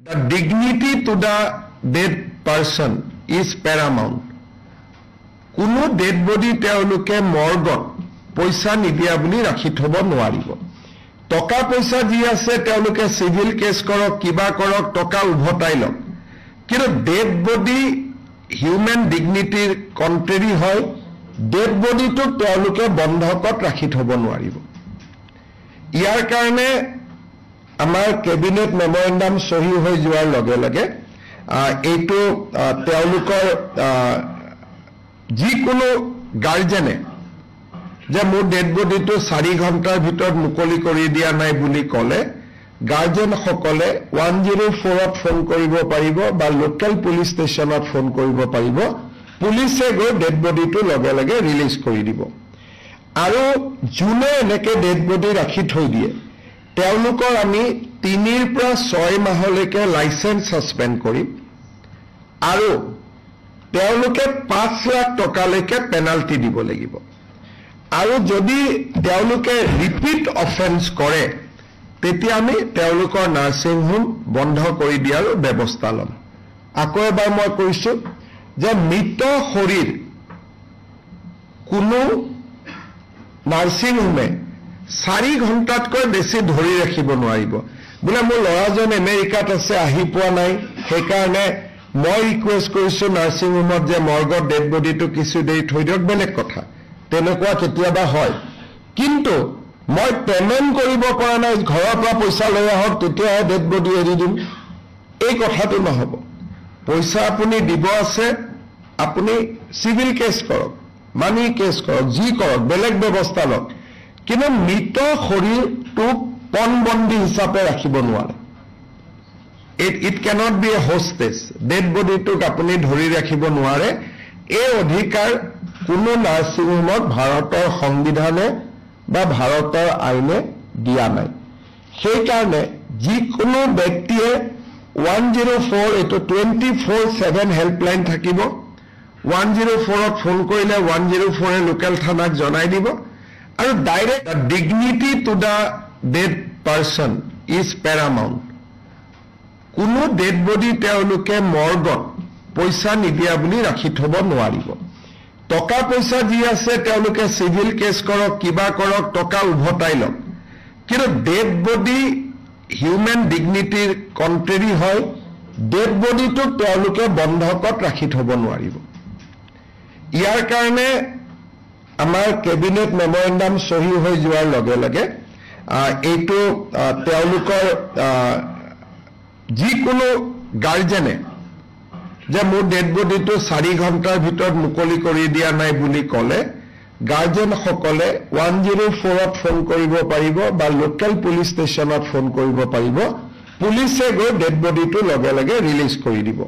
The dignity to the dead person is paramount. Kuno dead body teoluke morgot poisa nidia buli rakhi thobo nwaribo. Toka poisa ji ase teoluke civil case korok kiba korok toka ubhotai lok. Kino dead body human dignity contrary hoy dead body to teoluke bondhokot rakhi thobo nwaribo. Iar karone Amar cabinet memorandum sohi hoi joar lage lage eito teolukor jikono guardiane je mor dead body to 4 ঘণ্টাৰ ভিতৰত মুকলি কৰি দিয়া নাই বুলি কলে guardian সকলে 104ত phone কৰিব পাৰিব বা লোকাল পুলিচ ষ্টেচনত ফোন কৰিব পাৰিব পুলিচে গৈ ডেড বডি টো লগে লগে ৰিলিজ কৰি দিব আৰু জুনে এনেকে ডেড বডি ৰাখি থৈ দিয়ে তেওলুকৰ আমি 3 পৰা 6 মাহলৈকে লাইসেন্স সাসপেন্ড কৰিম আৰু তেওলুকে 5 লাখ টকালৈকে পেনাল্টি দিব লাগিব আৰু যদি তেওলুকে ৰিপিট অফেন্স কৰে তেতিয়া আমি তেওলুকৰ নাৰ্সিং হোম বন্ধ কৰি দিয়াৰ ব্যৱস্থা লম আকৌ এবাৰ মই কৈছো যে মৃত শৰীৰ কোনো নাৰ্সিং হোমে 4 ঘণ্টাতকৈ বেছি ধৰি ৰাখিব নোৱাৰিব বুলে মোৰ লৰাজন আমেৰিকাত আছে আহি পোৱা নাই সেই কাৰণে মই ৰিকুৱেষ্ট কৰিছো নাৰ্সিং হোমত যে মৰ্গত ডেড বডি টো কিছু দেৰি থৈ দিয়ক বেলেগ কথা তেনেকুৱা কেতিয়াবা হয় কিন্তু মই পেমেন্ট কৰিব পৰা নাই ঘৰৰ পৰা পইচা লৈ আহক তেতিয়া ডেড বডি এৰি দিম এই কথাটো নহব পইচা আপুনি দিব আছে আপুনি সিভিল কেছ কৰক মানি কেছ কৰক জি কৰক বেলেগ ব্যৱস্থা লওক কিন্তু মৃত শৰীৰটো পণবন্দী হিচাপে ৰাখিব নোৱাৰে it cannot be a hostage dead body টোক আপুনি ধৰি ৰাখিব নোৱাৰে এই অধিকাৰ কোনো নাৰ্সিং হোমত ভাৰতৰ সংবিধানে বা ভাৰতৰ আইনে দিয়া নাই সেই কাৰণে যিকোনো ব্যক্তিয়ে 104 এটো 24/7 হেল্পলাইন থাকিব 104ত ফোন কৰিলে 104 এ লোকাল থানাক জনাই দিব আৰু direct dignity to the dead person is paramount. Kuno dead body teoluke morgot poisa nidia buli rakhi thobo nwaribo. Toka poisa ji ase teoluke civil case korok kiba korok toka ubhotai lok. Kino dead body human dignity contrary hoy dead body to teoluke bondhokot rakhi thobo nwaribo. Iar karone Amar cabinet memorandum sohi hoi joar lage lage eito teolukor jikono guardiane je mor dead body to 4 ঘণ্টাৰ ভিতৰত মুকলি কৰি দিয়া নাই বুলি কলে guardian সকলে 104ত phone কৰিব পাৰিব বা লোকাল পুলিচ ষ্টেচনত ফোন কৰিব পাৰিব পুলিচে গৈ ডেড বডি টো লগে লগে ৰিলিজ কৰি দিব